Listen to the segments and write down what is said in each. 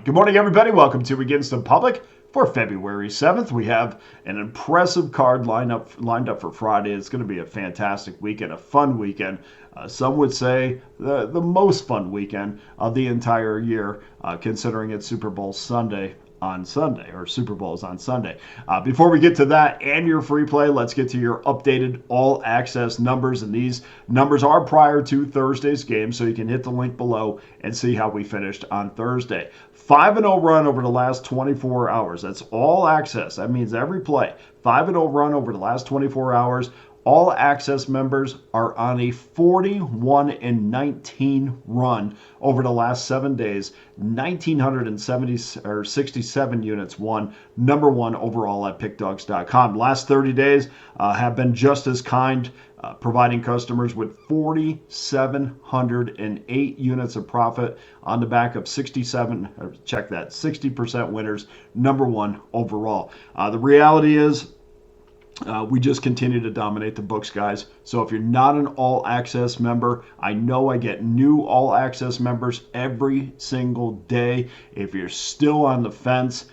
Good morning, everybody. Welcome to Against the Public for February 7th. We have an impressive card lined up for Friday. It's going to be a fantastic weekend, a fun weekend. Some would say the most fun weekend of the entire year, considering it's Super Bowl Sunday on Sunday, or Super Bowls on Sunday. Before we get to that and your free play, let's get to your updated all access numbers. And these numbers are prior to Thursday's game, so you can hit the link below and see how we finished on Thursday. 5-0 run over the last 24 hours. That's all access. That means every play. 5-0 run over the last 24 hours. All access members are on a 41-19 run over the last 7 days. 1,967 units won. Number one overall at Pickdawgz.com. Last 30 days have been just as kind, providing customers with 4,708 units of profit on the back of 60% winners. Number one overall. The reality is, we just continue to dominate the books, guys. So if you're not an all-access member, I know I get new all-access members every single day. If you're still on the fence,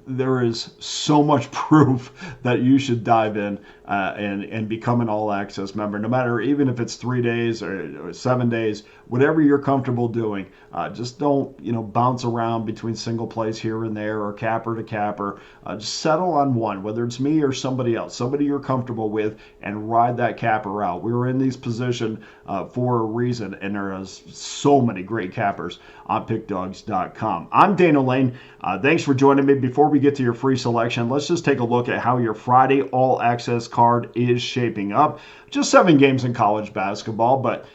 there is so much proof that you should dive in and become an all-access member, no matter, even if it's 3 days or 7 days, whatever you're comfortable doing. Just don't, bounce around between single plays here and there or capper to capper. Just settle on one, whether it's me or somebody else, somebody you're comfortable with, and ride that capper out. We were in these positions for a reason, and there are so many great cappers on Pickdawgz.com. I'm Dana Lane. Thanks for joining me. Before we get to your free selection, let's just take a look at how your Friday all-access card is shaping up. Just 7 games in college basketball, but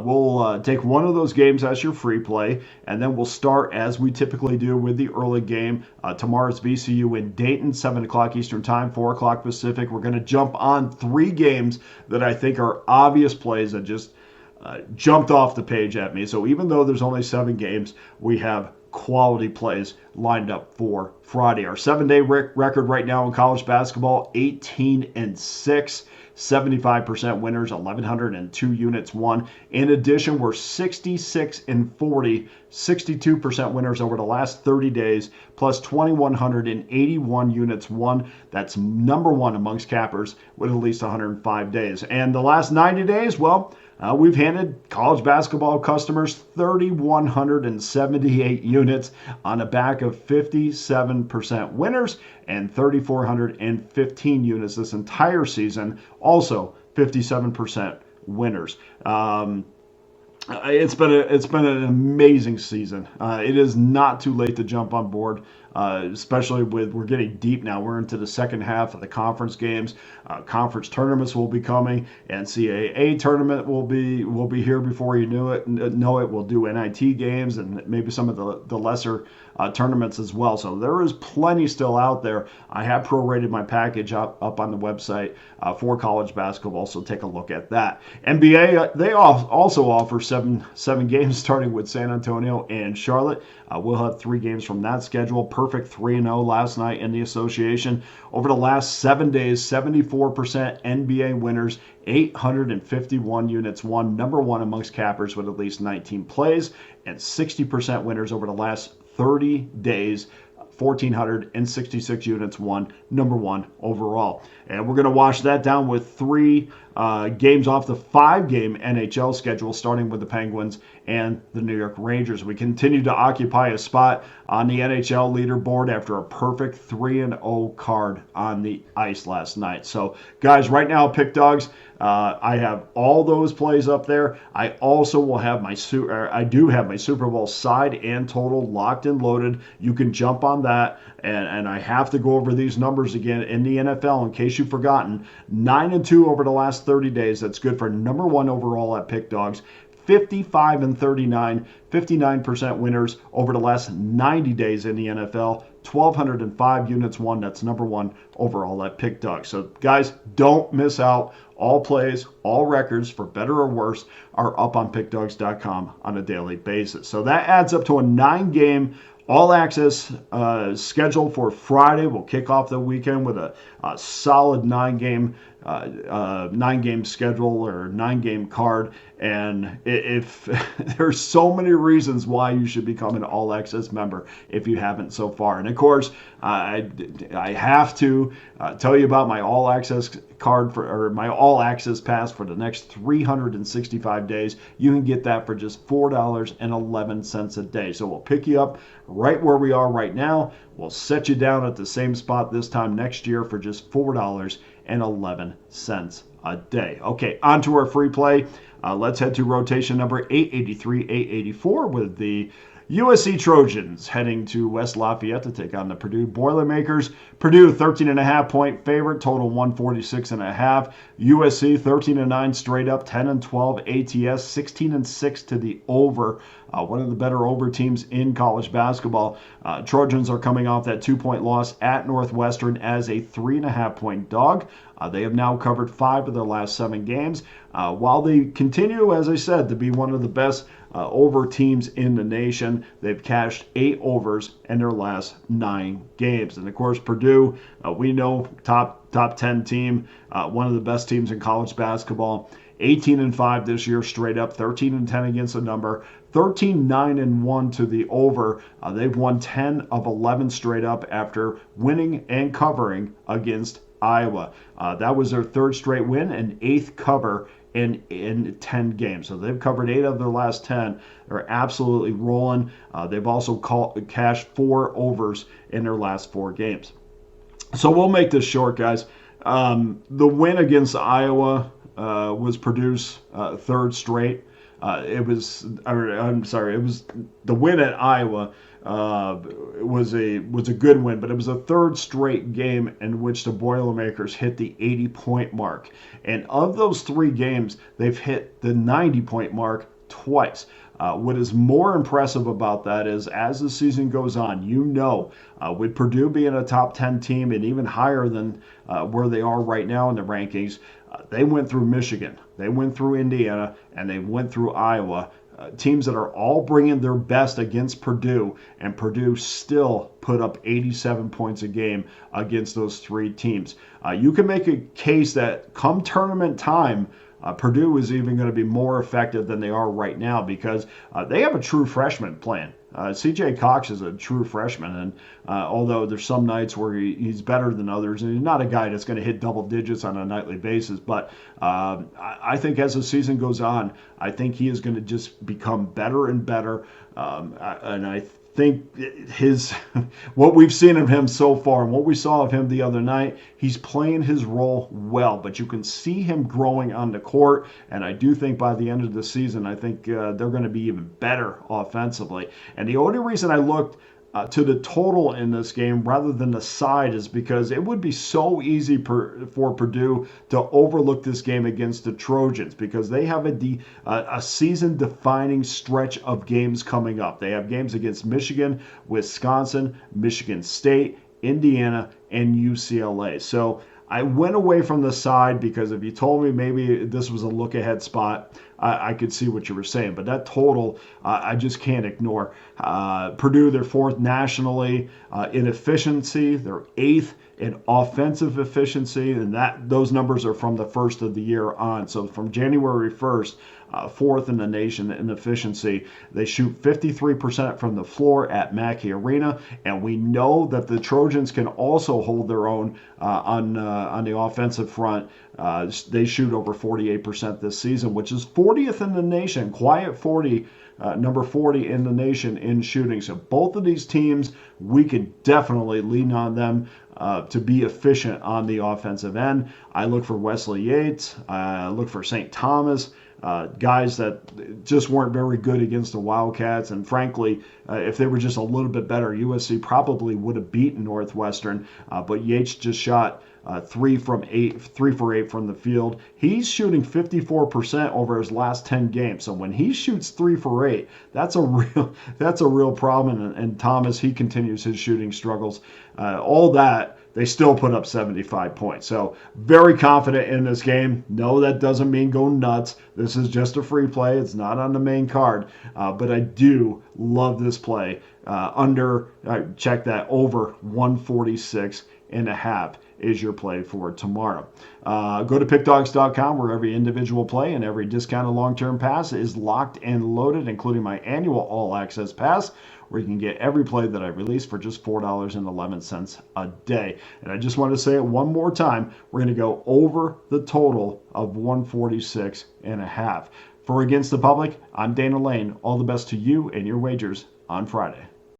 we'll take one of those games as your free play, and then we'll start as we typically do with the early game. Tomorrow's VCU in Dayton, 7 o'clock Eastern Time, 4 o'clock Pacific. We're going to jump on 3 games that I think are obvious plays that just jumped off the page at me. So even though there's only 7 games, we have quality plays lined up for Friday. Our 7-day record right now in college basketball, 18-6. 75% winners, 1,102 units won. In addition, we're 66-40, 62% winners over the last 30 days, plus 2,181 units won. That's number one amongst cappers with at least 105 days. And the last 90 days, well, we've handed college basketball customers 3,178 units on the back of 57% winners and 3,415 units this entire season. Also, 57% winners. It's been an amazing season. It is not too late to jump on board, especially we're getting deep now. We're into the second half of the conference games. Conference tournaments will be coming. NCAAB tournament will be here before you know it. We'll do NIT games and maybe some of the lesser tournaments as well. So there is plenty still out there. I have prorated my package up on the website for college basketball, so take a look at that. NBA, they also offer seven games starting with San Antonio and Charlotte. We'll have 3 games from that schedule. Perfect 3-0 last night in the association. Over the last 7 days, 74% NBA winners, 851 units won. Number one amongst cappers with at least 19 plays, and 60% winners over the last 30 days. 1,466 units won, number one overall. And we're going to wash that down with 3 games off the 5-game NHL schedule, starting with the Penguins and the New York Rangers. We continue to occupy a spot on the NHL leaderboard after a perfect 3-0 card on the ice last night. So, guys, right now, Pick Dawgz, I have all those plays up there. I also will have I do have my Super Bowl side and total locked and loaded. You can jump on that, and I have to go over these numbers again in the NFL in case you've forgotten. 9-2 over the last 30 days. That's good for number one overall at Pick Dawgz. 55-39, 59% winners over the last 90 days in the NFL. 1,205 units won. That's number one overall at Pick Dawgz. So, guys, don't miss out. All plays, all records, for better or worse, are up on Pickdawgz.com on a daily basis. So that adds up to a 9-game all-access schedule for Friday. We'll kick off the weekend with a solid 9-game 9-game schedule or 9-game card. And if there's so many reasons why you should become an All Access member if you haven't so far. And of course, I have to tell you about my All Access card or my All Access pass for the next 365 days. You can get that for just $4.11 a day. So we'll pick you up right where we are right now. We'll set you down at the same spot this time next year for just $4.11 a day. Okay, on to our free play. Let's head to rotation number 883, 884 with the USC Trojans heading to West Lafayette to take on the Purdue Boilermakers. Purdue 13.5-point favorite, total 146.5. USC 13-9 straight up, 10-12 ATS, 16-6 to the over. One of the better over teams in college basketball. Trojans are coming off that 2-point loss at Northwestern as a 3.5-point dog. They have now covered 5 of their last 7 games. While they continue, as I said, to be one of the best over teams in the nation, they've cashed 8 overs in their last 9 games. And of course, Purdue, we know top 10 team, one of the best teams in college basketball. 18-5 this year straight up, 13-10 against the number, 13-9-1 to the over. They've won 10 of 11 straight up after winning and covering against Iowa. That was their 3rd straight win and 8th cover in 10 games. So they've covered 8 of their last 10. They're absolutely rolling. They've also cashed 4 overs in their last 4 games. So we'll make this short, guys. The win against Iowa was Purdue's 3rd straight. It was the win at Iowa. It was a good win, but it was a 3rd straight game in which the Boilermakers hit the 80-point mark. And of those 3 games, they've hit the 90-point mark twice. What is more impressive about that is as the season goes on, with Purdue being a top 10 team and even higher than where they are right now in the rankings, they went through Michigan, they went through Indiana, and they went through Iowa. Teams that are all bringing their best against Purdue, and Purdue still put up 87 points a game against those 3 teams. You can make a case that come tournament time, Purdue is even going to be more effective than they are right now because they have a true freshman playing. C.J. Cox is a true freshman, and although there's some nights where he's better than others, and he's not a guy that's going to hit double digits on a nightly basis, but I think as the season goes on, I think he is going to just become better and better, and I think what we've seen of him so far and what we saw of him the other night, he's playing his role well, but you can see him growing on the court, and I do think by the end of the season, I think they're going to be even better offensively. And the only reason I looked to the total in this game rather than the side is because it would be so easy for Purdue to overlook this game against the Trojans because they have a season-defining stretch of games coming up. They have games against Michigan, Wisconsin, Michigan State, Indiana, and UCLA. So I went away from the side because if you told me maybe this was a look-ahead spot, I could see what you were saying. But that total, I just can't ignore. Purdue, they're 4th nationally in efficiency. They're 8th in offensive efficiency, and those numbers are from the first of the year on. So from January 1st, 4th in the nation in efficiency. They shoot 53% from the floor at Mackey Arena, and we know that the Trojans can also hold their own on the offensive front. They shoot over 48% this season, which is 40th in the nation, quiet 40, number 40 in the nation in shooting. So both of these teams, we can definitely lean on them to be efficient on the offensive end. I look for Wesley Yates. I look for St. Thomas. Guys that just weren't very good against the Wildcats. And frankly, if they were just a little bit better, USC probably would have beaten Northwestern. But Yates just shot 3 for 8 from the field. He's shooting 54% over his last 10 games. So when he shoots 3 for 8, that's a real problem. And Thomas, he continues his shooting struggles. All that, they still put up 75 points. So very confident in this game. No, that doesn't mean go nuts. This is just a free play. It's not on the main card. But I do love this play. Check that, over 146 and a half is your play for tomorrow. Go to pickdawgz.com, where every individual play and every discounted long-term pass is locked and loaded, including my annual all-access pass, where you can get every play that I release for just $4.11 a day. And I just want to say it one more time. We're going to go over the total of 146 and a half. For Against the Public, I'm Dana Lane. All the best to you and your wagers on Friday.